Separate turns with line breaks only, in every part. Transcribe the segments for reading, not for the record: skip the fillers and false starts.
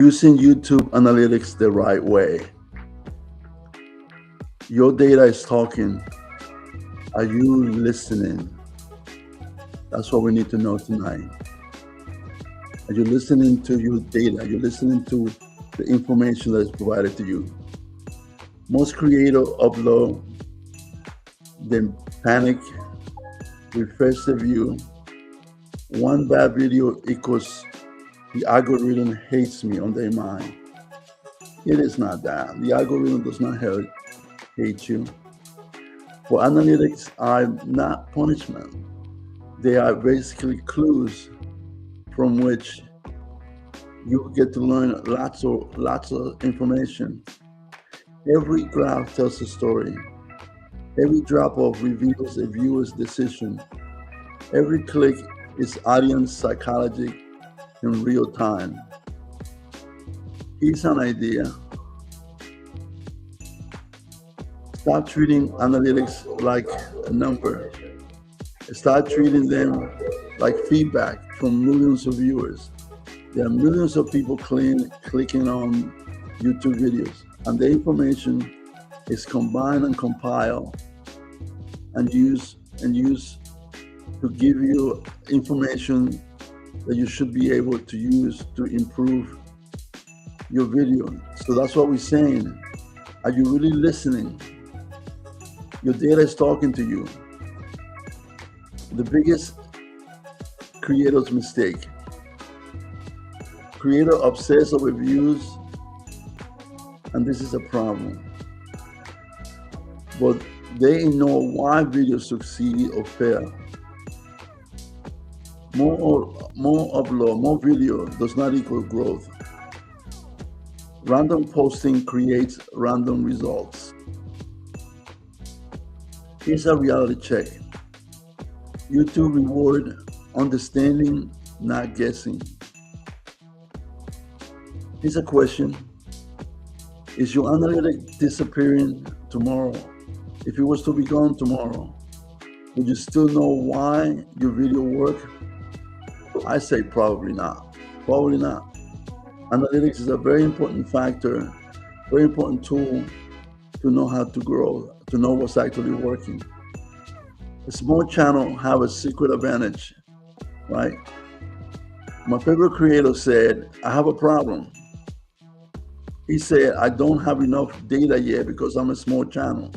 Using YouTube analytics the right way. Your data is talking. Are you listening? That's what we need to know tonight. Are you listening to your data? Are you listening to the information that is provided to you? Most creators upload, then panic, refresh the view. One bad video equals the algorithm hates me on their mind. It is not that. The algorithm does not hate you. For analytics are not punishment. They are basically clues from which you get to learn lots of information. Every graph tells a story. Every drop-off reveals a viewer's decision. Every click is audience psychology in real time. Here's an idea. Stop treating analytics like a number. Start treating them like feedback from millions of viewers. There are millions of people clicking on YouTube videos, and the information is combined and compiled and used to give you information that you should be able to use to improve your video. So that's what we're saying. Are you really listening? Your data is talking to you. The biggest creator's mistake. Creator obsessed over views, and this is a problem. But they know why videos succeed or fail. More upload, more video does not equal growth. Random posting creates random results. Here's a reality check. YouTube reward understanding, not guessing. Here's a question. Is your analytic disappearing tomorrow? If it was to be gone tomorrow, would you still know why your video worked? I say probably not. Probably not. Analytics is a very important factor, very important tool to know how to grow, to know what's actually working. A small channel have a secret advantage, right? My favorite creator said, I have a problem. He said, I don't have enough data yet because I'm a small channel.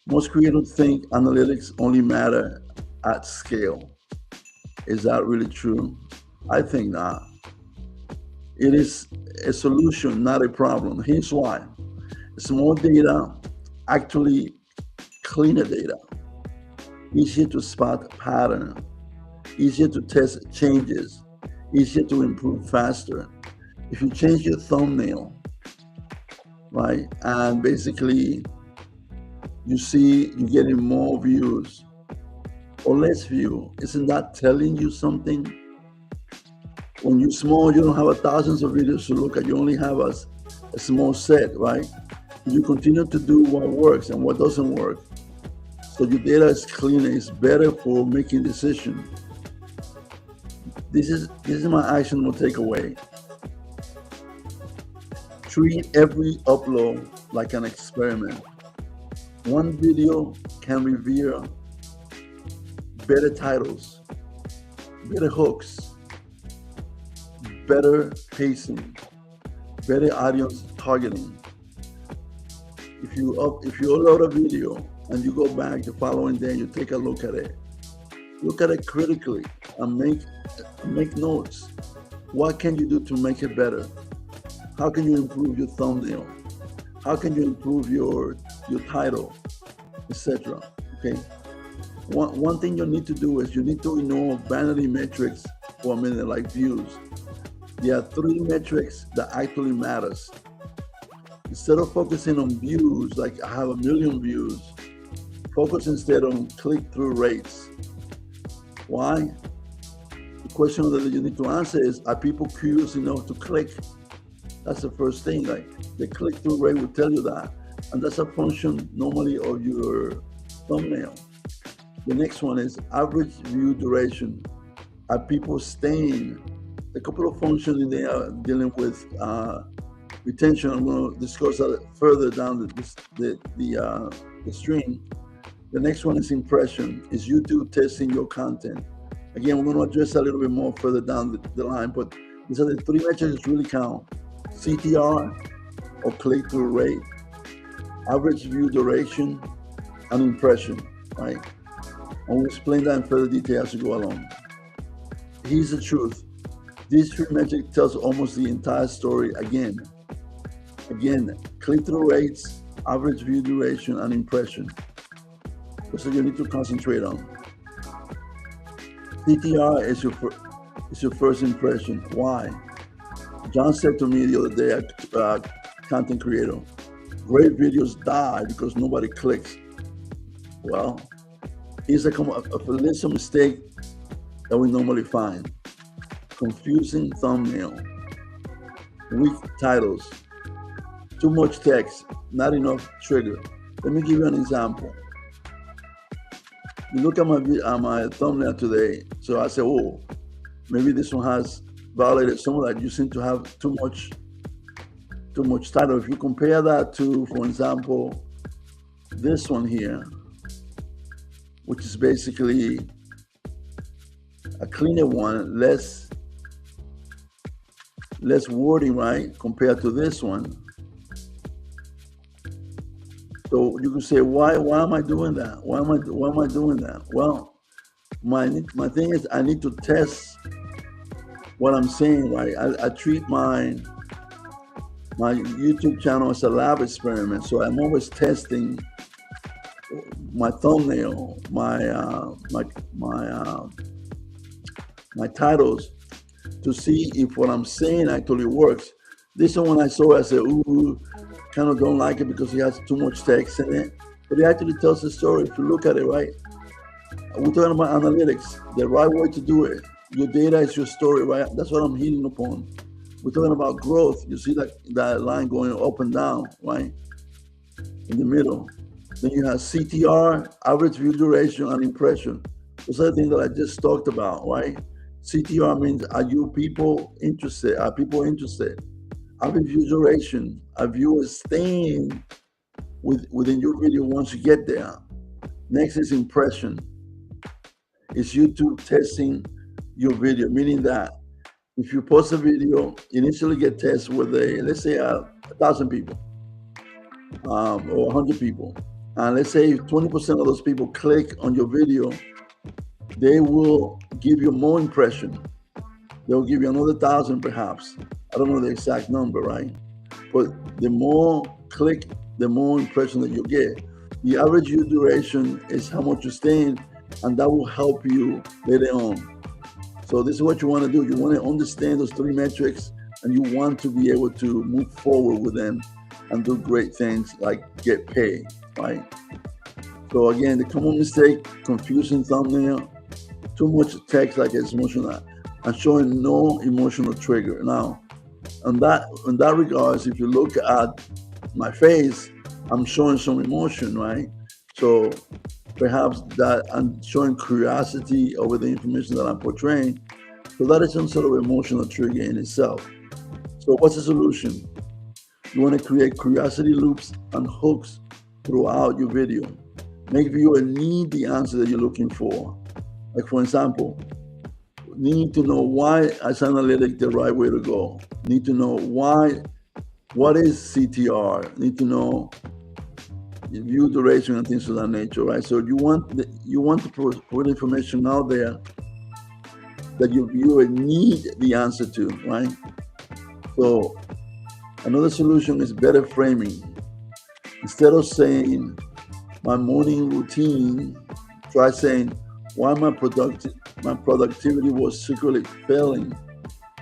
Most creators think analytics only matter at scale. Is that really true? I think not. It is a solution, not a problem. Here's why. Small data actually cleaner data. Easier to spot pattern, easier to test changes, easier to improve faster. If you change your thumbnail, right, and basically you see you're getting more views or less view, isn't that telling you something? When you're small, you don't have thousands of videos to look at. You only have a small set, right? You continue to do what works and what doesn't work. So your data is cleaner, it's better for making decisions. This is my actionable takeaway. Treat every upload like an experiment. One video can reveal better titles, better hooks, better pacing, better audience targeting. If you upload a video and you go back the following day, you take a look at it critically and make notes. What can you do to make it better? How can you improve your thumbnail? How can you improve your title, etc.? Okay. One thing you need to do is you need to ignore vanity metrics for a minute, like views. There are 3 metrics that actually matters. Instead of focusing on views, like I have 1 million views, focus instead on click-through rates. Why? The question that you need to answer is, are people curious enough to click? That's the first thing. Like the click-through rate will tell you that. And that's a function normally of your thumbnail. The next one is average view duration. Are people staying a couple of functions in there dealing with retention. I'm going to discuss that further down the stream. The next one is impression. Is YouTube testing your content? Again, we're going to address that a little bit more further down the line, but these are the three metrics that really count: CTR, or click-through rate, average view duration, and impression, right? And we'll explain that in further detail as we go along. Here's the truth. These three metrics tells almost the entire story again. Again, click-through rates, average view duration, and impression. So you need to concentrate on. CTR is your first impression. Why? John said to me the other day, content creator, great videos die because nobody clicks. Well, here's a list of mistakes that we normally find: confusing thumbnail, weak titles, too much text, not enough trigger. Let me give you an example. You look at my thumbnail today, so I say, oh, maybe this one has violated some of that. You seem to have too much title. If you compare that to, for example, this one here, which is basically a cleaner one, less wording, right, compared to this one. So you can say, why am I doing that? Why am I doing that? Well, my thing is, I need to test what I'm saying, right? I treat my YouTube channel as a lab experiment, so I'm always testing my thumbnail, my titles, to see if what I'm saying actually works. This one, when I saw it, I said, ooh, kind of don't like it because it has too much text in it. But it actually tells the story if you look at it, right? We're talking about analytics, the right way to do it. Your data is your story, right? That's what I'm hitting upon. We're talking about growth. You see that line going up and down, right? In the middle. Then you have CTR, average view duration, and impression. Those are the things that I just talked about, right? CTR means, are people interested? Are people interested? Average view duration, are viewers staying within your video once you get there? Next is impression. Is YouTube testing your video? Meaning that if you post a video, initially get tested with let's say 1,000 people or 100 people. And let's say 20% of those people click on your video, they will give you more impression. They'll give you another 1,000 perhaps. I don't know the exact number, right? But the more click, the more impression that you get. The average view duration is how much you stay in, and that will help you later on. So this is what you want to do. You want to understand those three metrics, and you want to be able to move forward with them and do great things like get paid, right? So again, the common mistake: confusing thumbnail, too much text like it's emotional, and showing no emotional trigger. Now, in that regards, if you look at my face, I'm showing some emotion, right? So perhaps that I'm showing curiosity over the information that I'm portraying. So that is some sort of emotional trigger in itself. So what's the solution? You want to create curiosity loops and hooks throughout your video. Make viewer need the answer that you're looking for. Like, for example, need to know why is analytic the right way to go. Need to know what is CTR. Need to know view duration and things of that nature, right? So you want to put information out there that your viewer need the answer to, right? So another solution is better framing. Instead of saying my morning routine, try saying why my productivity was secretly failing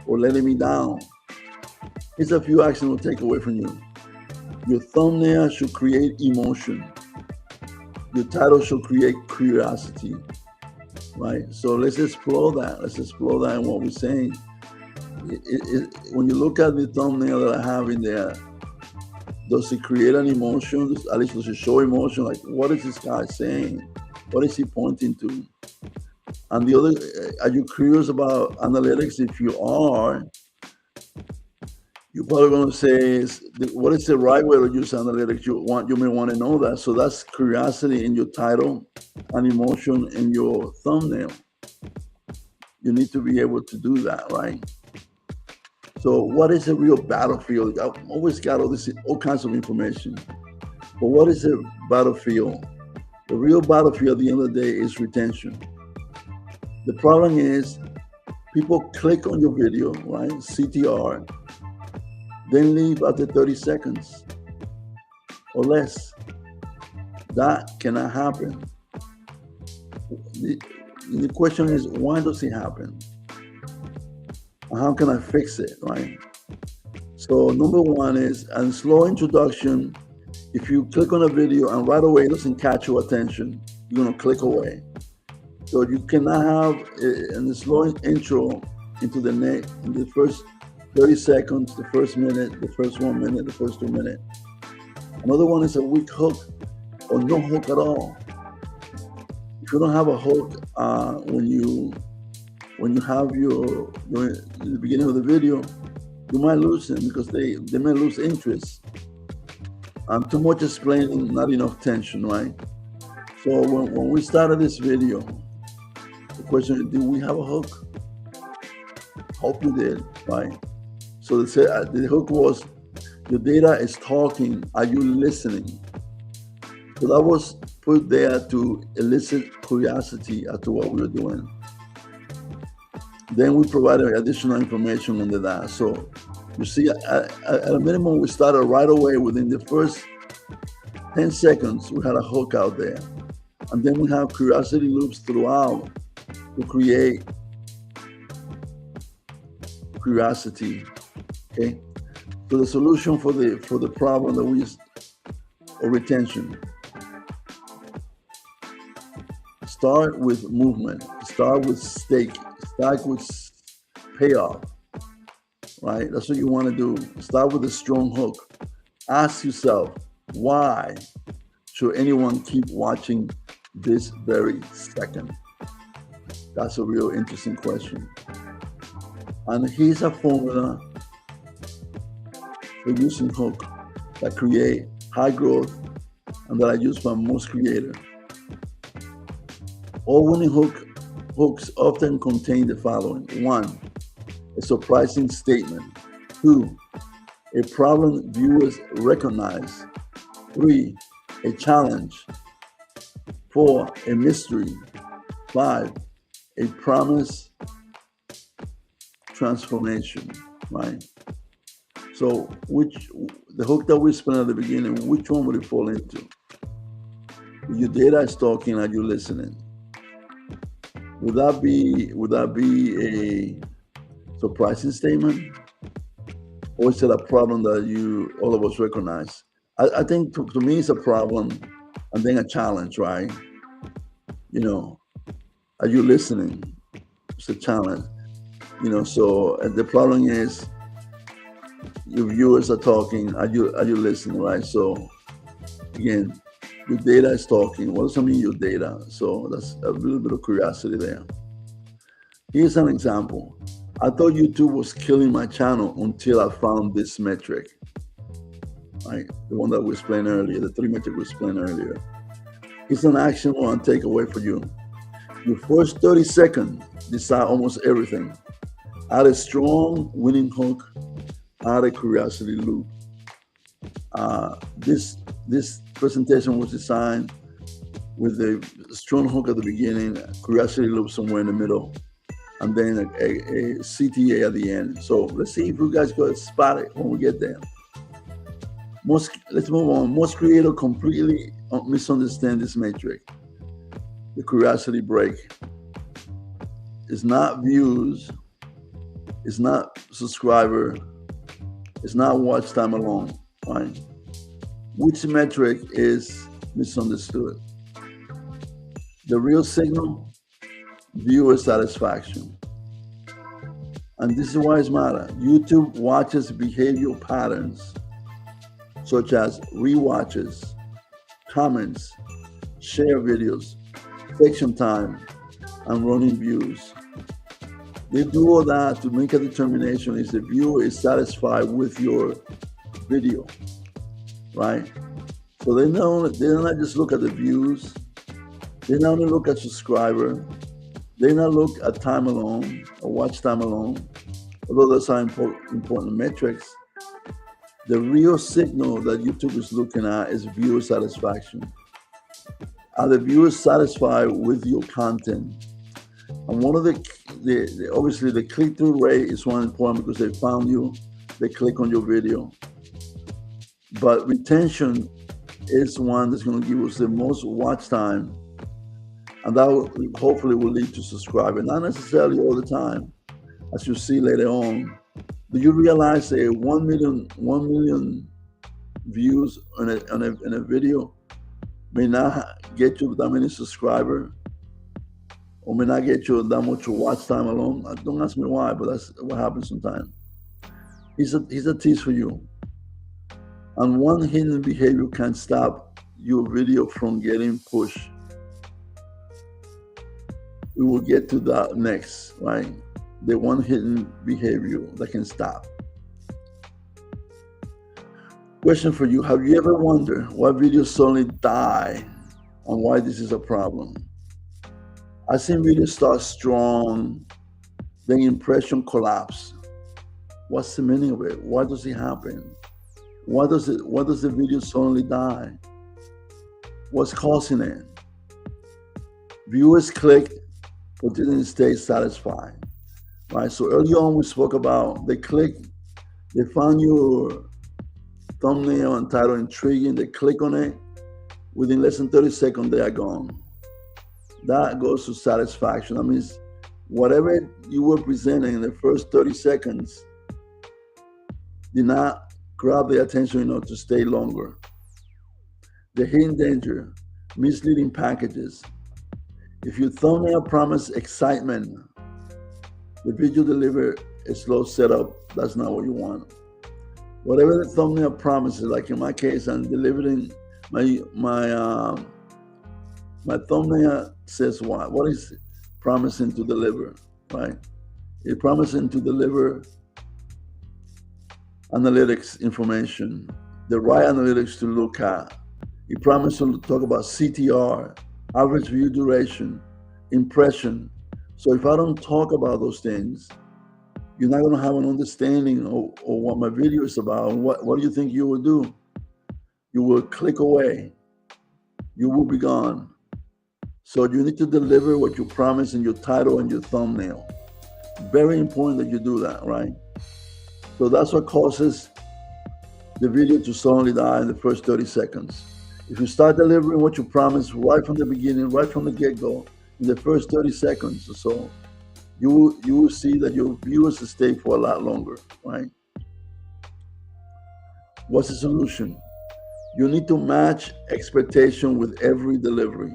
or letting me down. Here's a few actions we'll take away from you. Your thumbnail should create emotion. Your title should create curiosity, right? So let's explore that. Let's explore that in what we're saying. When you look at the thumbnail that I have in there, does it create an emotion? At least does it show emotion? Like, what is this guy saying? What is he pointing to? And the other, are you curious about analytics? If you are, you're probably going to say, what is the right way to use analytics? You may want to know that. So that's curiosity in your title and emotion in your thumbnail. You need to be able to do that, right? So what is a real battlefield? I've always got all kinds of information. But what is a battlefield? The real battlefield at the end of the day is retention. The problem is people click on your video, right? CTR, then leave after 30 seconds or less. That cannot happen. The question is, why does it happen? How can I fix it, right? So number one is a slow introduction. If you click on a video and right away it doesn't catch your attention, you're gonna click away. So you cannot have a slow intro into in the first 30 seconds, the first minute, the first 1 minute, the first 2 minutes. Another one is a weak hook or no hook at all. If you don't have a hook when you have the beginning of the video, you might lose them because they may lose interest. Too much explaining, not enough tension, right? So when we started this video, the question is, did we have a hook? Hope we did, right? So the hook was, your data is talking, are you listening? So that was put there to elicit curiosity as to what we were doing. Then we provided additional information under that. So you see, at a minimum, we started right away. Within the first 10 seconds, we had a hook out there. And then we have curiosity loops throughout to create curiosity, okay? So the solution for the problem that we use, or retention, start with movement, start with stake, start with payoff, right? That's what you want to do. Start with a strong hook. Ask yourself, why should anyone keep watching this very second? That's a real interesting question. And here's a formula for using hook that create high growth and that I use by most creators. All winning hooks often contain the following. 1, a surprising statement. 2, a problem viewers recognize. 3, a challenge. 4, a mystery. 5, a promise transformation, right? So the hook that we explained at the beginning, which one would it fall into? Your data is talking, are you listening? Would that be a surprising statement? Or is it a problem that all of us recognize? I think to me it's a problem and then a challenge, right? Are you listening? It's a challenge. So the problem is your viewers are talking, are you listening, right? So again, your data is talking. What does that mean, your data? So that's a little bit of curiosity there. Here's an example. I thought YouTube was killing my channel until I found this metric, right? The one that we explained earlier, the 3 metric we explained earlier. It's an action or a takeaway for you. Your first 30 seconds decide almost everything. Add a strong winning hook, add a curiosity loop. This presentation was designed with a strong hook at the beginning, curiosity loop somewhere in the middle, and then a CTA at the end. So let's see if you guys got spot it when we get there. Let's move on. Most creators completely misunderstand this metric. The curiosity break. It's not views, it's not subscriber, it's not watch time alone, right? Which metric is misunderstood? The real signal, viewer satisfaction. And this is why it's matter. YouTube watches behavioral patterns such as rewatches, comments, share videos, section time, and running views. They do all that to make a determination if the viewer is satisfied with your video, right? So they don't just look at the views, they not only look at subscriber, they not look at time alone or watch time alone, although those are important metrics. The real signal that YouTube is looking at is viewer satisfaction. Are the viewers satisfied with your content? And one of obviously the click-through rate is one important because they found you, they click on your video. But retention is one that's going to give us the most watch time, and that hopefully will lead to subscribing. Not necessarily all the time, as you see later on. Do you realize that 1 million views in a video may not get you that many subscribers, or may not get you that much watch time alone? Don't ask me why, but that's what happens sometimes. Here's a tease for you. And one hidden behavior can stop your video from getting pushed. We will get to that next, right? The one hidden behavior that can stop. Question for you: have you ever wondered why videos suddenly die and why this is a problem? I've seen videos start strong, then impression collapse. What's the meaning of it? Why does it happen? Why does the video suddenly die? What's causing it? Viewers click but didn't stay satisfied. Right? So early on we spoke about they click, they found your thumbnail and title intriguing, they click on it, within less than 30 seconds they are gone. That goes to satisfaction. That means whatever you were presenting in the first 30 seconds did not grab their attention enough to stay longer. The hidden danger: misleading packages. If your thumbnail promise excitement, the video deliver a slow setup. That's not what you want. Whatever the thumbnail promises, like in my case, I'm delivering my thumbnail says what is promising to deliver, right? It's promising to deliver analytics information, the right analytics to look at. He promised to talk about CTR, average view duration, impression. So if I don't talk about those things, you're not going to have an understanding of what my video is about. What do you think you will do? You will click away. You will be gone. So you need to deliver what you promise in your title and your thumbnail. Very important that you do that, right? So that's what causes the video to suddenly die in the first 30 seconds. If you start delivering what you promised right from the beginning, right from the get-go, in the first 30 seconds or so, you will see that your viewers will stay for a lot longer, right? What's the solution? You need to match expectation with every delivery.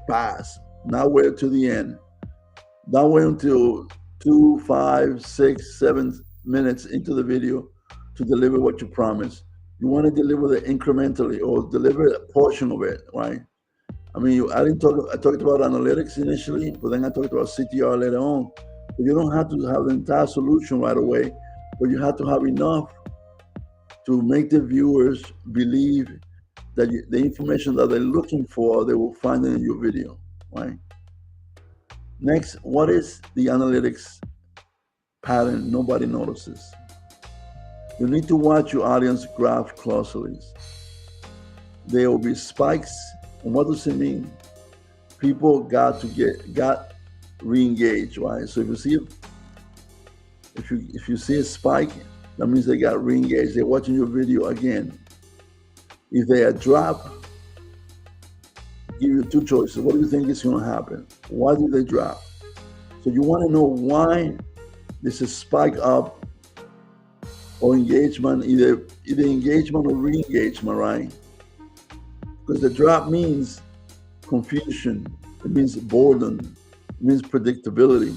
Fast, not wait to the end. Not wait until 2, 5, 6, 7 minutes into the video to deliver what you promised. You want to deliver it incrementally or deliver a portion of it, right? I mean, I talked about analytics initially, but then I talked about CTR later on. But you don't have to have the entire solution right away, but you have to have enough to make the viewers believe that the information that they're looking for, they will find it in your video, right? Next, what is the analytics pattern nobody notices? You need to watch your audience graph closely. There will be spikes. And what does it mean? People got re-engaged, right? So if you see a spike, that means they got re-engaged. They're watching your video again. If they are dropped, give you two choices. What do you think is going to happen? Why did they drop? So you want to know why this is spike up or engagement, either engagement or re-engagement, right? Because the drop means confusion. It means boredom. It means predictability.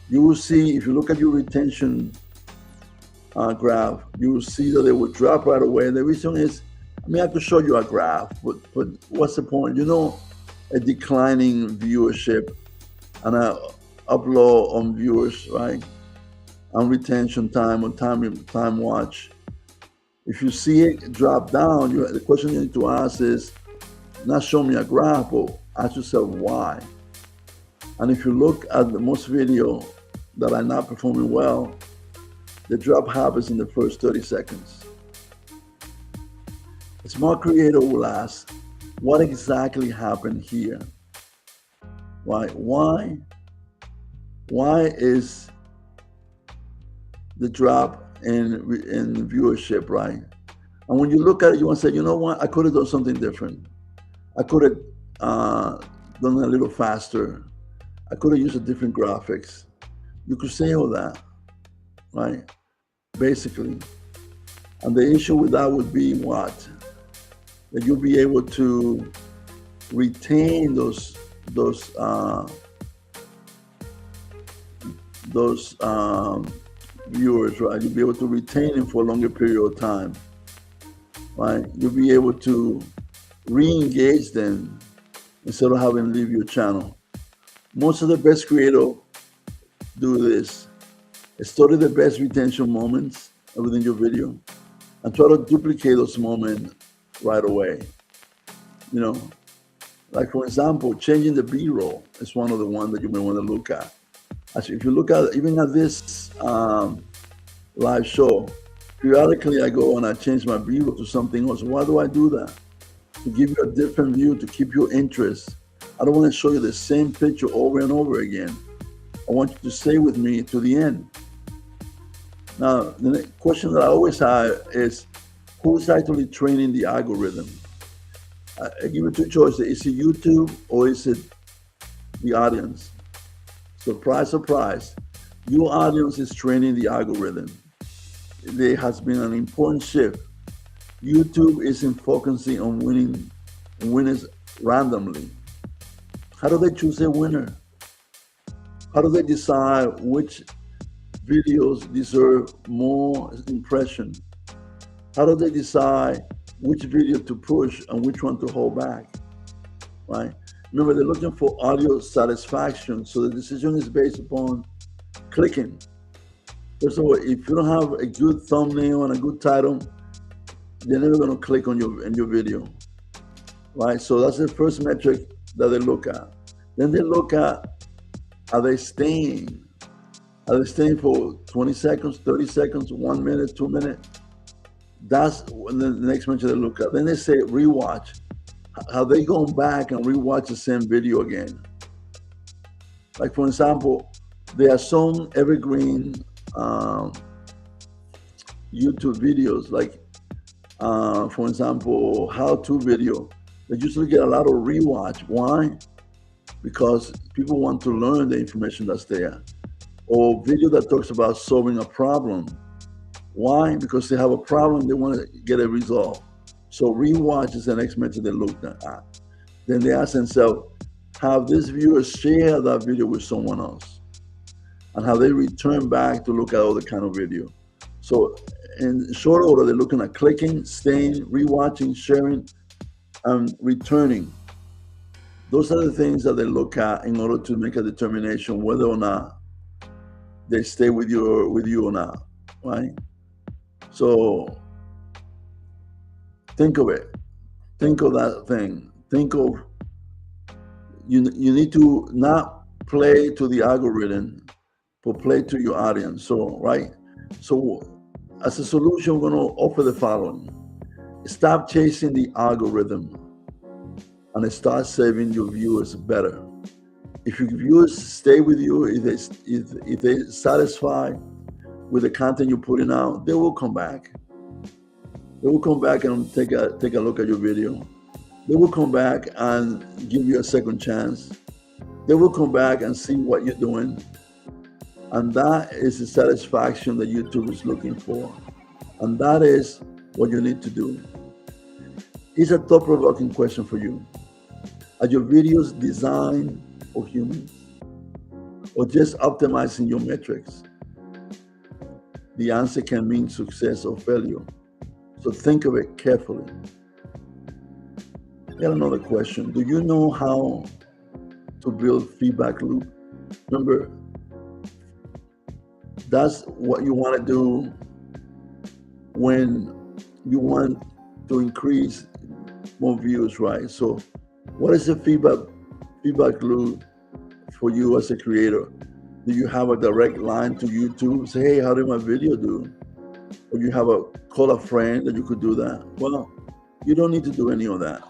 You will see, if you look at your retention graph, you will see that they will drop right away. And the reason is, I could show you a graph, but what's the point? You know, a declining viewership and I upload on viewers, right? On retention time, on time watch. If you see it drop down, the question you need to ask is not show me a graph, but ask yourself why. And if you look at the most video that are not performing well, the drop happens in the first 30 seconds. A smart creator will ask, what exactly happened here? Why is the drop in viewership, right? And when you look at it, you want to say, you know what? I could have done something different. I could have done it a little faster. I could have used a different graphics. You could say all that, right? Basically. And the issue with that would be what? That you'll be able to retain those viewers, right? You'll be able to retain them for a longer period of time, right? You'll be able to re-engage them instead of having them leave your channel. Most of the best creators do this. Study the best retention moments within your video and try to duplicate those moments right away. You know, like for example, changing the B-roll is one of the ones that you may want to look at. Actually, if you look at even at this live show, periodically I go and I change my B-roll to something else. Why do I do that? To give you a different view, to keep your interest. I don't want to show you the same picture over and over again. I want you to stay with me to the end. Now, the question that I always have is, who's actually training the algorithm? I give you two choices. Is it YouTube or is it the audience? Surprise, surprise. Your audience is training the algorithm. There has been an important shift. YouTube isn't focusing on winners randomly. How do they choose a winner? How do they decide which videos deserve more impression? How do they decide which video to push and which one to hold back, right? Remember, they're looking for audio satisfaction, so the decision is based upon clicking. First of all, if you don't have a good thumbnail and a good title, they're never going to click on your video, right? So that's the first metric that they look at. Then they look at, are they staying? Are they staying for 20 seconds, 30 seconds, 1 minute, 2 minutes? That's when the next metric they look at. Then they say rewatch. Have they gone back and rewatch the same video again? Like for example, there are some evergreen YouTube videos, like for example, how-to video. They usually get a lot of rewatch. Why? Because people want to learn the information that's there. Or video that talks about solving a problem. Why? Because they have a problem, they want to get it resolved. So rewatch is the next metric they look at. Then they ask themselves, have this viewer share that video with someone else? And have they returned back to look at other kind of video? So in short order, they're looking at clicking, staying, rewatching, sharing, and returning. Those are the things that they look at in order to make a determination whether or not they stay with you or not, right? So think of it. Think of that thing. Think of, you need to not play to the algorithm, but play to your audience. So, right? So as a solution, we're going to offer the following. Stop chasing the algorithm and start serving your viewers better. If your viewers stay with you, if they're satisfied with the content you're putting out, they will come back. They will come back and take a look at your video. They will come back and give you a second chance. They will come back and see what you're doing. And that is the satisfaction that YouTube is looking for. And that is what you need to do. It's a thought-provoking question for you. Are your videos designed for humans or just optimizing your metrics? The answer can mean success or failure. So think of it carefully. Got another question. Do you know how to build feedback loop? Remember, that's what you want to do when you want to increase more views, right? So what is the feedback loop for you as a creator? Do you have a direct line to YouTube? Say, hey, how did my video do? Or you have a call a friend that you could do that? Well, you don't need to do any of that.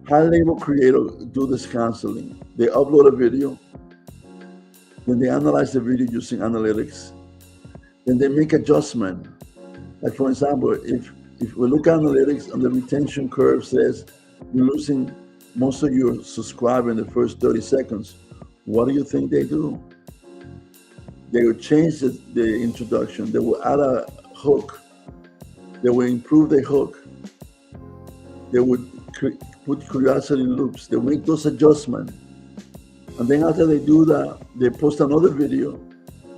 High-level creators do this constantly. They upload a video, then they analyze the video using analytics, then they make adjustment. Like for example, if we look at analytics and the retention curve says you're losing most of your subscribers in the first 30 seconds, what do you think they do? They will change the introduction. They will add a hook. They will improve the hook. They would put curiosity loops. They make those adjustments. And then after they do that, they post another video.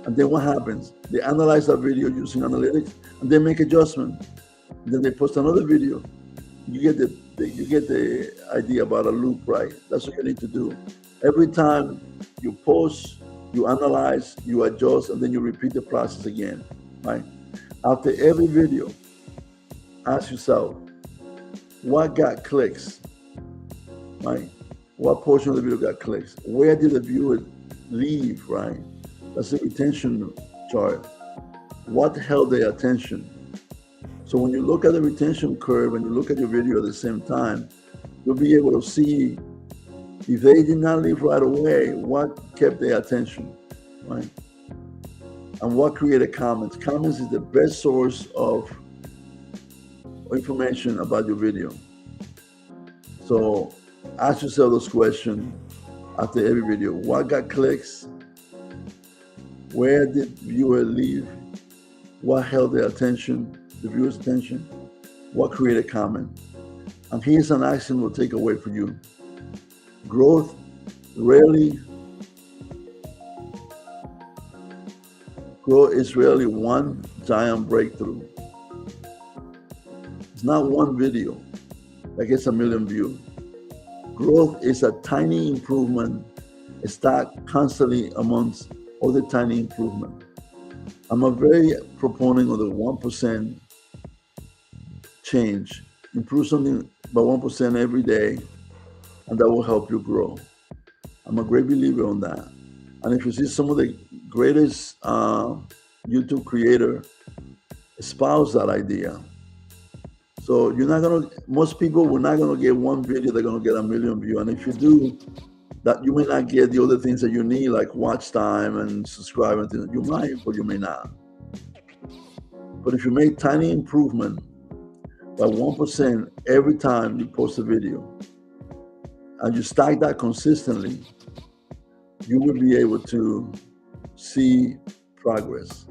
And then what happens? They analyze that video using analytics and they make adjustments. Then they post another video. You get the idea about a loop, right? That's what you need to do. Every time you post, you analyze, you adjust, and then you repeat the process again, right? After every video, ask yourself, what got clicks, right? What portion of the video got clicks? Where did the viewer leave, right? That's the retention chart. What held their attention? So when you look at the retention curve and you look at your video at the same time, you'll be able to see if they did not leave right away, what kept their attention, right? And what created comments. Comments is the best source of information about your video. So ask yourself those questions after every video. What got clicks? Where did viewer leave? What held their attention, the viewer's attention? What created comment? And here's an action we'll take away for you. Growth is rarely one giant breakthrough. It's not one video that gets 1 million views. Growth is a tiny improvement stacked constantly amongst other tiny improvements. I'm a very proponent of the 1% change. Improve something by 1% every day, and that will help you grow. I'm a great believer on that. And if you see some of the greatest YouTube creator espouse that idea. So most people were not gonna get one video, they're gonna get 1 million views. And if you do, that you may not get the other things that you need, like watch time and subscribe and things. You might, but you may not. But if you make tiny improvement by 1% every time you post a video, and you stack that consistently, you will be able to see progress.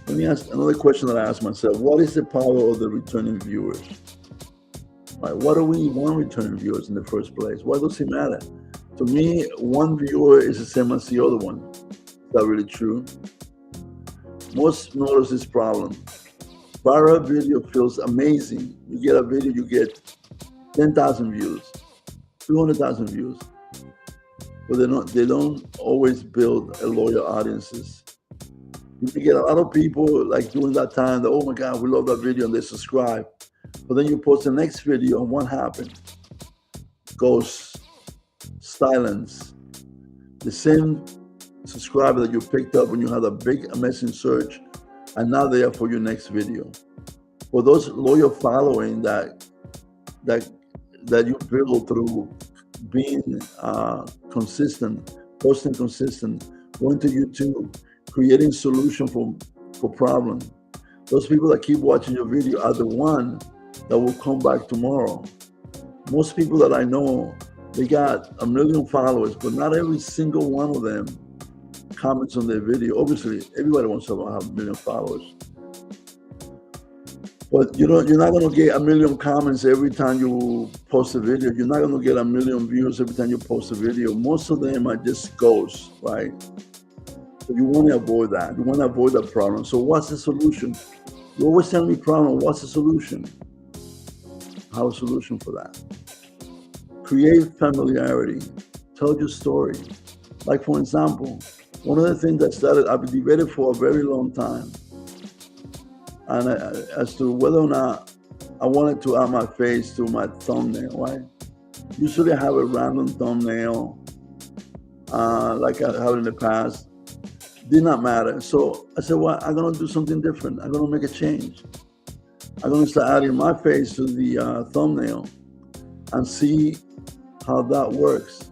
Let me ask another question that I ask myself. What is the power of the returning viewers? Right, what do we want returning viewers in the first place? Why does it matter? To me, one viewer is the same as the other one. Is that really true? Most notice this problem. Viral video feels amazing. You get a video, you get 10,000 views, 200,000 views. But they don't always build a loyal audiences. You get a lot of people like during that time that, oh my God, we love that video, and they subscribe. But then you post the next video and what happened? Ghosts, silence. The same subscriber that you picked up when you had a big, amazing search, and now they are for your next video. For those loyal following that you build through being consistent, posting consistent, going to YouTube, creating solution for problems. Those people that keep watching your video are the one that will come back tomorrow. Most people that I know, they got 1 million followers, but not every single one of them comments on their video. Obviously, everybody wants to have 1 million followers. But you're not going to get 1 million comments every time you post a video. You're not going to get 1 million views every time you post a video. Most of them are just ghosts, right? So you want to avoid that. You want to avoid that problem. So what's the solution? You always tell me problem. What's the solution? I have a solution for that. Create familiarity. tell your story. Like, for example, one of the things that started, I've debated for a very long time, and as to whether or not I wanted to add my face to my thumbnail, right? Usually I have a random thumbnail, like I have in the past. Did not matter. So I said, well, I'm going to do something different. I'm going to make a change. I'm going to start adding my face to the thumbnail and see how that works.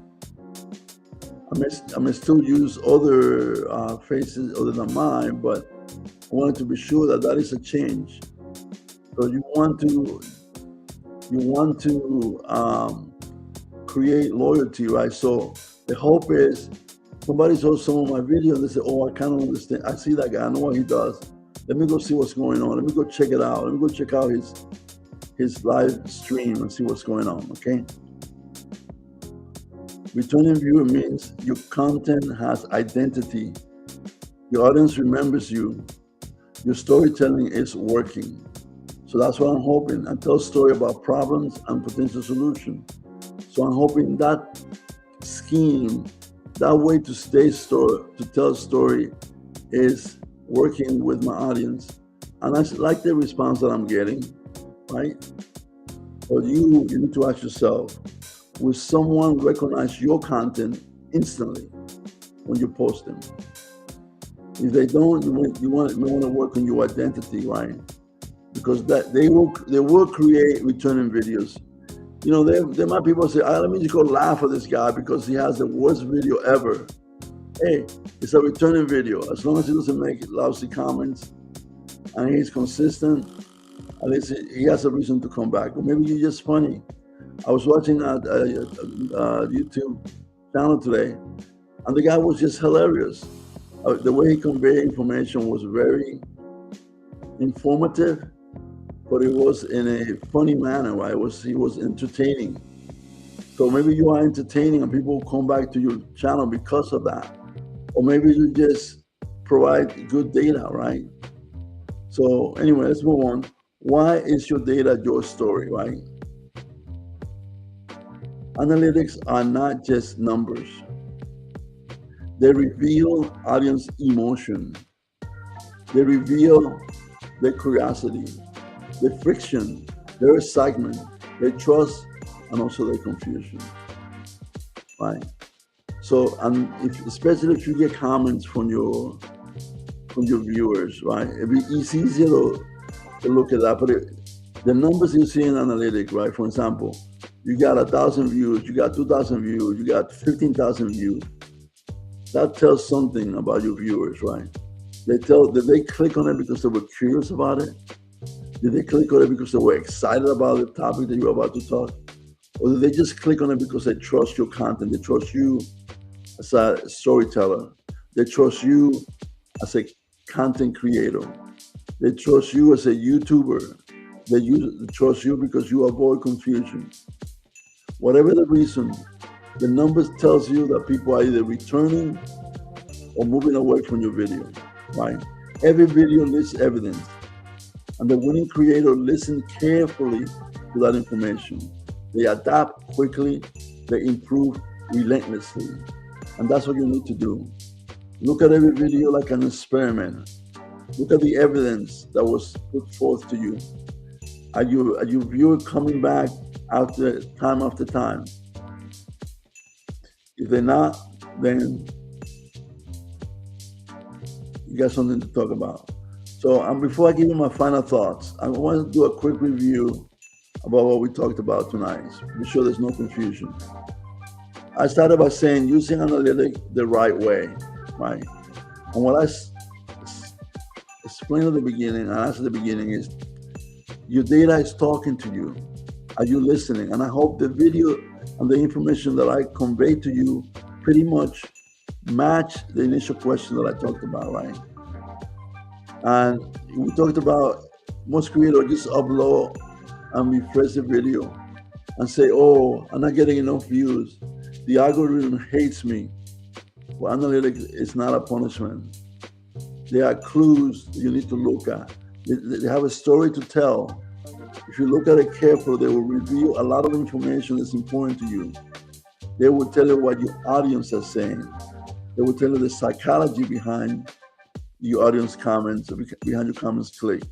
I may still use other faces other than mine, but I wanted to be sure that that is a change. So you want to create loyalty, right? So the hope is somebody saw some of my videos, they say, oh, I kind of understand. I see that guy, I know what he does. Let me go see what's going on. Let me go check it out. Let me go check out his live stream and see what's going on, okay? Returning viewer means your content has identity. Your audience remembers you. Your storytelling is working. So that's what I'm hoping. I tell a story about problems and potential solutions. So I'm hoping that scheme, that way to tell a story is working with my audience. And I like the response that I'm getting, right? But you need to ask yourself, will someone recognize your content instantly when you post them? If they don't, you want to work on your identity, right? Because that they will create returning videos. You know, there might people say, let me just go laugh at this guy because he has the worst video ever. Hey, it's a returning video. As long as he doesn't make lousy comments and he's consistent, at least he has a reason to come back. Or maybe you're just funny. I was watching a YouTube channel today, and the guy was just hilarious. The way he conveyed information was very informative, but it was in a funny manner, right? He was entertaining. So maybe you are entertaining and people come back to your channel because of that. Or maybe you just provide good data, right? So anyway, let's move on. Why is your data your story, right? Analytics are not just numbers. They reveal audience emotion. They reveal their curiosity, their friction, their excitement, their trust, and also their confusion, right? So, and especially if you get comments from your viewers, right? It's easier to look at that, but the numbers you see in analytics, right? For example, you got 1,000 views, you got 2,000 views, you got 15,000 views. That tells something about your viewers, right? Did they click on it because they were curious about it? Did they click on it because they were excited about the topic that you're about to talk? Or did they just click on it because they trust your content? They trust you as a storyteller. They trust you as a content creator. They trust you as a YouTuber. They trust you because you avoid confusion. Whatever the reason, the numbers tells you that people are either returning or moving away from your video, right? Every video lists evidence, and the winning creator listens carefully to that information. They adapt quickly, they improve relentlessly, and that's what you need to do. Look at every video like an experiment. Look at the evidence that was put forth to you. Are you viewer coming back after time? If they're not, then you got something to talk about. So before I give you my final thoughts, I want to do a quick review about what we talked about tonight. Be sure there's no confusion. I started by saying using analytics the right way, right? And what I explained at the beginning, and answered at the beginning is, your data is talking to you. Are you listening? And I hope the video and the information that I conveyed to you pretty much match the initial question that I talked about, right? And we talked about most creators just upload and refresh the video and say, oh, I'm not getting enough views. The algorithm hates me. Well, analytics is not a punishment. There are clues you need to look at. They have a story to tell. If you look at it carefully, they will reveal a lot of information that's important to you. They will tell you what your audience is saying. They will tell you the psychology behind your audience comments, behind your comments click.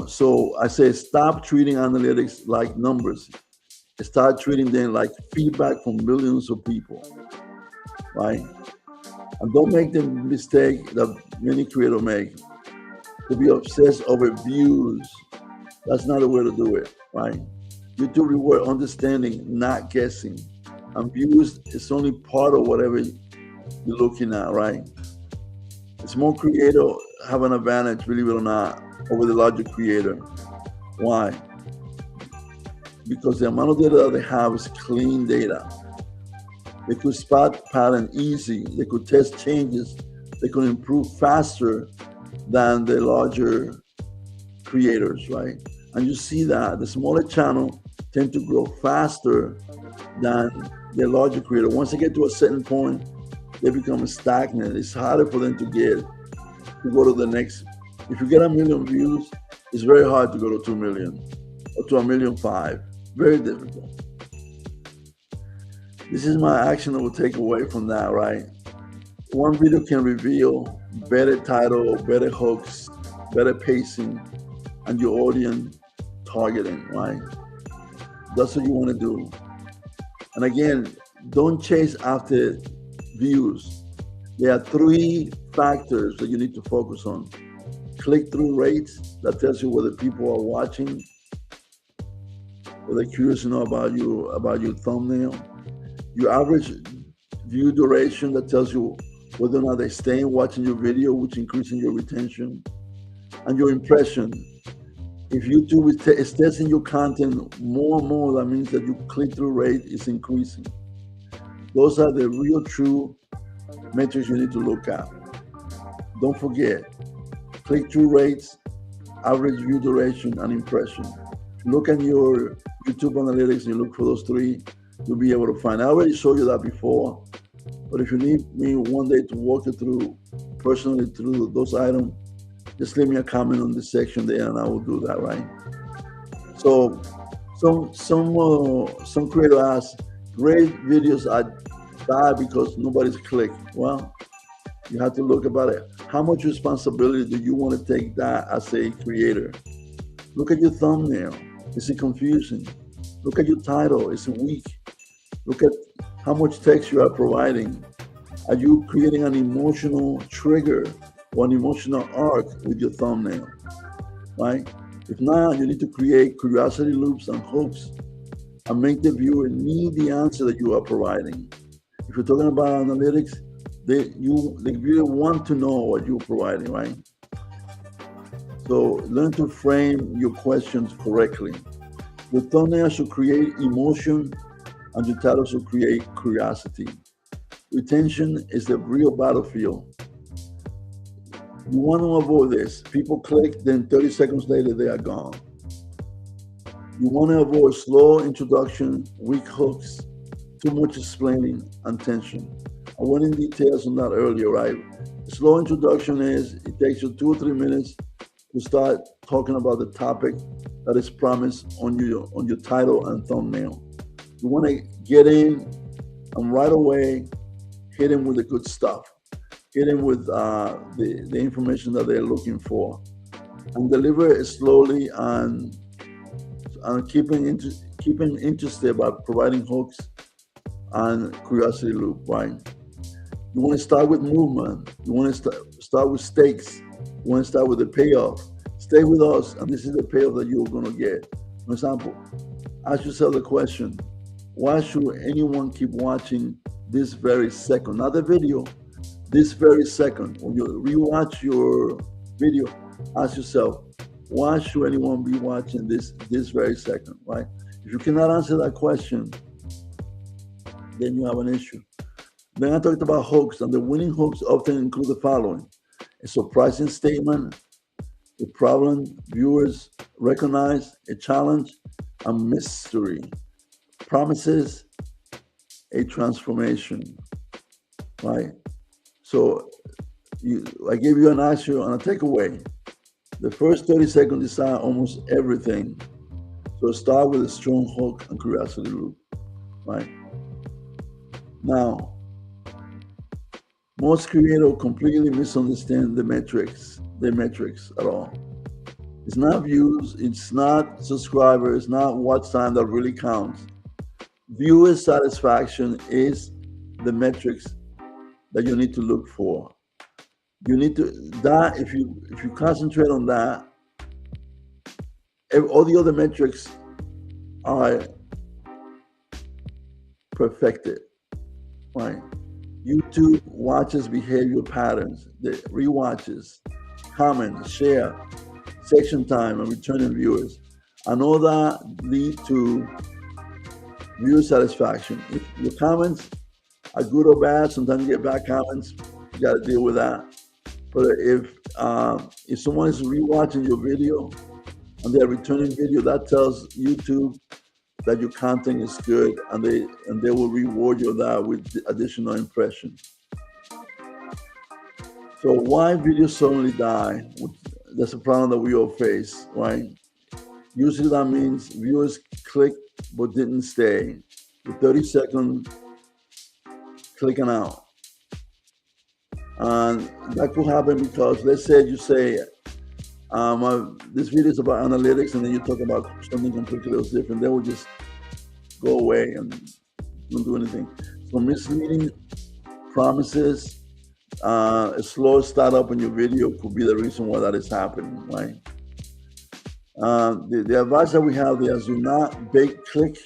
So I say stop treating analytics like numbers. Start treating them like feedback from millions of people, right? And don't make the mistake that many creators make to be obsessed over views. That's not the way to do it, right? YouTube reward understanding, not guessing. And views is only part of whatever you're looking at, right? The small creator have an advantage, believe it or not, over the larger creator. Why? Because the amount of data that they have is clean data. They could spot pattern easy. They could test changes. They could improve faster than the larger creators, right? And you see that the smaller channel tend to grow faster than the larger creator. Once they get to a certain point, they become stagnant. It's harder for them to go to the next. If you get 1 million views, it's very hard to go to 2 million or to 1.5 million. Very difficult. This is my actionable takeaway from that, right? One video can reveal better title, better hooks, better pacing, and your audience targeting, right? That's what you want to do. And again, don't chase after views. There are 3 factors that you need to focus on. Click-through rates, that tells you whether people are watching, whether they're curious to know about your thumbnail. Your average view duration, that tells you whether or not they're staying watching your video, which increasing your retention. And your impression. If YouTube is testing your content more and more, that means that your click-through rate is increasing. Those are the real true metrics you need to look at. Don't forget, click-through rates, average view duration, and impression. If you look at your YouTube analytics and you look for those 3, you'll be able to find. I already showed you that before, but if you need me one day to walk you through personally through those items, just leave me a comment on this section there and I will do that, right? So some creator asks, great videos are bad because nobody's clicked. Well, you have to look about it. How much responsibility do you want to take that as a creator? Look at your thumbnail. Is it confusing? Look at your title. Is it weak? Look at how much text you are providing. Are you creating an emotional trigger or an emotional arc with your thumbnail, right? If not, you need to create curiosity loops and hooks and make the viewer need the answer that you are providing. If you're talking about analytics, the viewer want to know what you're providing, right? So learn to frame your questions correctly. Your thumbnail should create emotion and your title should create curiosity. Retention is the real battlefield. You want to avoid this. People click, then 30 seconds later, they are gone. You want to avoid slow introduction, weak hooks, too much explaining, and tension. I went in details on that earlier, right? A slow introduction is, it takes you 2 or 3 minutes to start talking about the topic that is promised on your title and thumbnail. You want to get in and right away hit them with the good stuff. Hit them with the information that they're looking for, and deliver it slowly and keeping interested by providing hooks and curiosity loop, right? You want to start with movement. You want to start with stakes. You want to start with the payoff. Stay with us, and this is the payoff that you're going to get. For example, ask yourself the question, why should anyone keep watching this very second? Not the video, this very second. When you rewatch your video, ask yourself, why should anyone be watching this very second, right? If you cannot answer that question, then you have an issue. Then I talked about hooks, and the winning hooks often include the following: a surprising statement, a problem viewers recognize, a challenge, a mystery, promises, a transformation, right? So I gave you an answer and a takeaway. The first 30 seconds decide almost everything. So start with a strong hook and curiosity loop, right? Now, most creators completely misunderstand the metrics at all. It's not views, it's not subscribers, it's not watch time that really counts. Viewer satisfaction is the metrics that you need to look for. You need to that if you concentrate on that, all the other metrics are perfected, right? YouTube watches behavior patterns, the rewatches, comments, share, section time, and returning viewers. And all that lead to viewer satisfaction. If your comments are good or bad, sometimes you get bad comments, you got to deal with that. But if someone is rewatching your video and they're returning video, that tells YouTube that your content is good, and they will reward you that with additional impressions. So why videos suddenly die? That's a problem that we all face, right? Usually that means viewers clicked but didn't stay. The 30-second clicking out. And that could happen because, let's say you say, this video is about analytics, and then you talk about something completely different. They will just go away and don't do anything. So misleading promises, a slow startup in your video could be the reason why that is happening, right? The advice that we have there is do not bait click,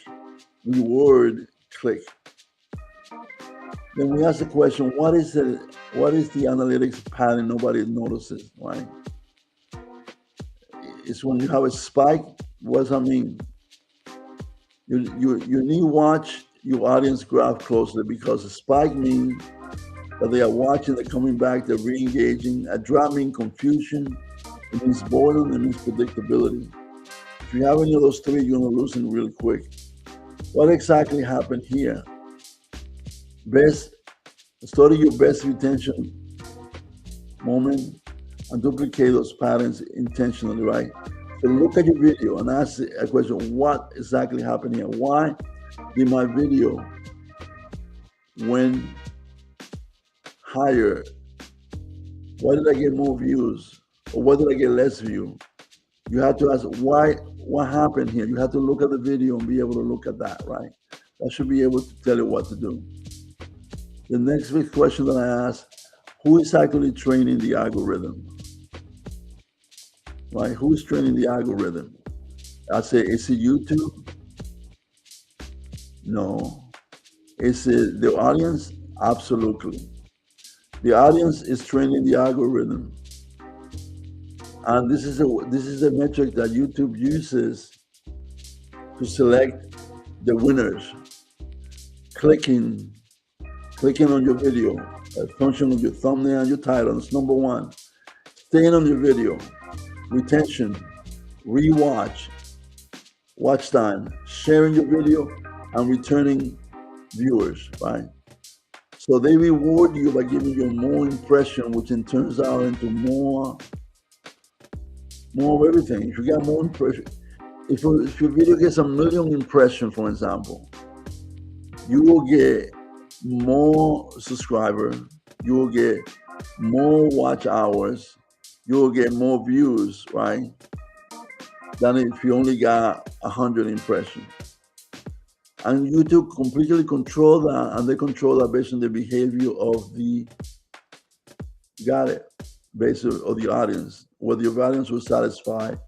reward click. Then we ask the question, what is the analytics pattern nobody notices, right? It's when you have a spike. What does that mean? You need to watch your audience graph closely, because a spike means that they are watching, they're coming back, they're re-engaging. A drop means confusion, it means boredom, it means predictability. If you have any of those three, you're going to lose it really quick. What exactly happened here? Study your best retention moment and duplicate those patterns intentionally, right? So look at your video and ask a question, what exactly happened here? Why did my video went higher? Why did I get more views? Or why did I get less views? You have to ask, what happened here? You have to look at the video and be able to look at that, right? That should be able to tell you what to do. The next big question that I ask, who is actually training the algorithm? Right? Who is training the algorithm? I say, is it YouTube? No. Is it the audience? Absolutely. The audience is training the algorithm. And this is a metric that YouTube uses to select the winners. Clicking on your video, a function of your thumbnail and your title, that's number one. Staying on your video, retention, rewatch, watch time, sharing your video, and returning viewers, right? So they reward you by giving you more impression, which in turns out into more of everything. If you get more impression, if your video gets 1 million impressions, for example, you will get more subscribers, you will get more watch hours, you will get more views, right? Than if you only got 100 impressions. And YouTube completely control that, and they control that based on the behavior of the, based on the audience, whether your audience was satisfied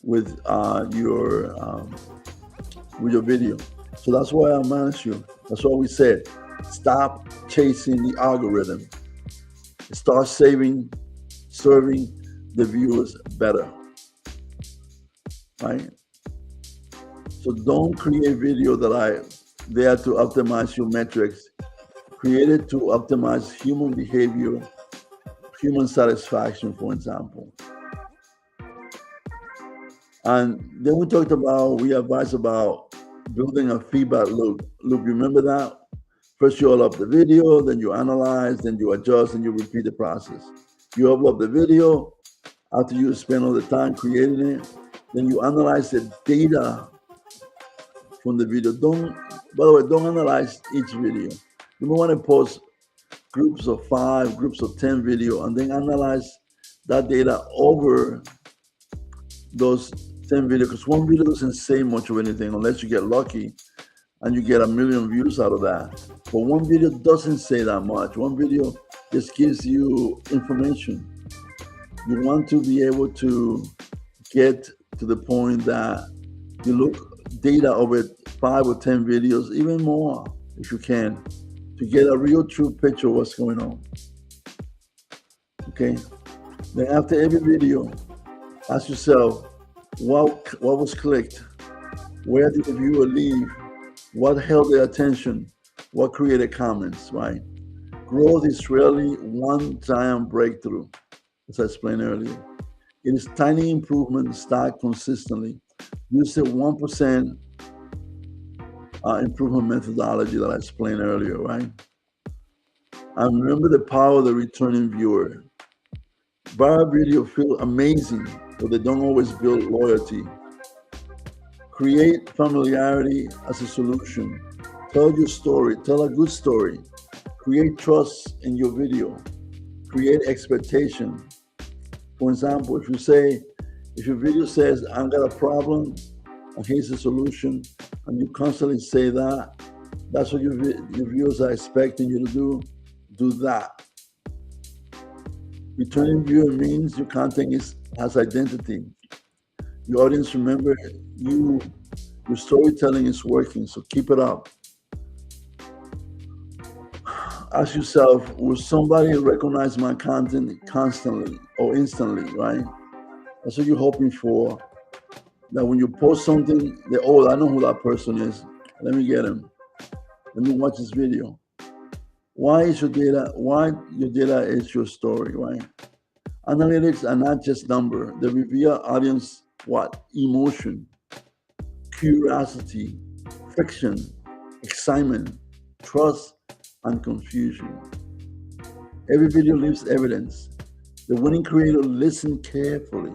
with your video. So that's why I manage you. That's why we said, stop chasing the algorithm. Start serving the viewers better, right? So don't create video that are there to optimize your metrics. Create it to optimize human behavior, human satisfaction, for example. And then we advise about building a feedback loop. Remember that? First you upload the video, then you analyze, then you adjust, and you repeat the process. You upload the video, after you spend all the time creating it, then you analyze the data from the video. By the way, don't analyze each video. You may want to post groups of 5, groups of 10 video, and then analyze that data over those 10 videos, because one video doesn't say much of anything unless you get lucky and you get 1 million views out of that. But one video doesn't say that much. One video just gives you information. You want to be able to get to the point that you look data over 5 or 10 videos, even more if you can, to get a real true picture of what's going on. Okay? Then after every video, ask yourself, what was clicked? Where did the viewer leave? What held their attention? What created comments, right? Growth is rarely one giant breakthrough, as I explained earlier. It is tiny improvements stacked consistently. Use the 1% improvement methodology that I explained earlier, right? And remember the power of the returning viewer. Viral videos feel amazing, but they don't always build loyalty. Create familiarity as a solution. Tell your story, tell a good story. Create trust in your video. Create expectation. For example, if your video says, I've got a problem, and here's the solution, and you constantly say that, that's what your viewers are expecting you to do that. Returning viewer means your content has identity. Your audience remember you, your storytelling is working, so keep it up. Ask yourself, will somebody recognize my content constantly or instantly, right? That's what you're hoping for. That when you post something, I know who that person is. Let me get him. Let me watch this video. Why your data is your story, right? Analytics are not just number. They reveal audience what? Emotion, curiosity, friction, excitement, trust, and confusion. Every video leaves evidence. The winning creator listen carefully.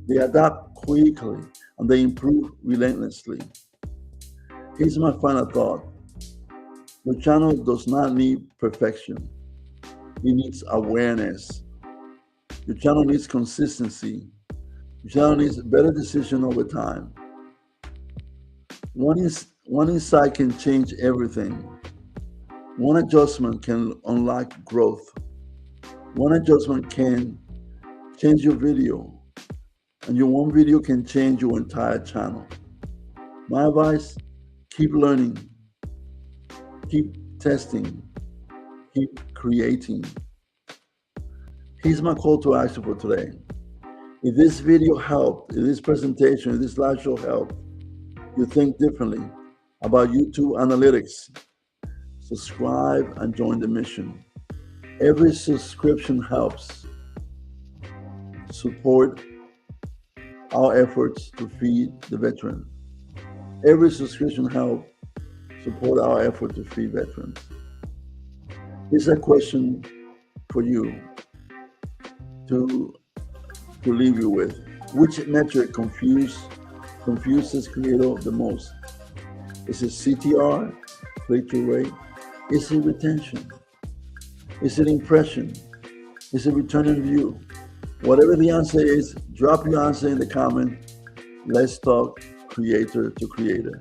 They adapt quickly, and they improve relentlessly. Here's my final thought. Your channel does not need perfection. It needs awareness. Your channel needs consistency. Your channel needs better decision over time. One insight can change everything. One adjustment can unlock growth. One adjustment can change your video, and your one video can change your entire channel. My advice, keep learning, keep testing, keep creating. Here's my call to action for today. If this video helped, if this presentation, if this live show helped you think differently about YouTube analytics, subscribe and join the mission. Every subscription helps support our efforts to feed the veteran. Every subscription helps support our effort to feed veterans. Here's a question for you to leave you with. Which metric confuses creator the most? Is it CTR, click-through rate? Is it retention? Is it impression? Is it returning view? Whatever the answer is, drop your answer in the comment. Let's talk creator to creator.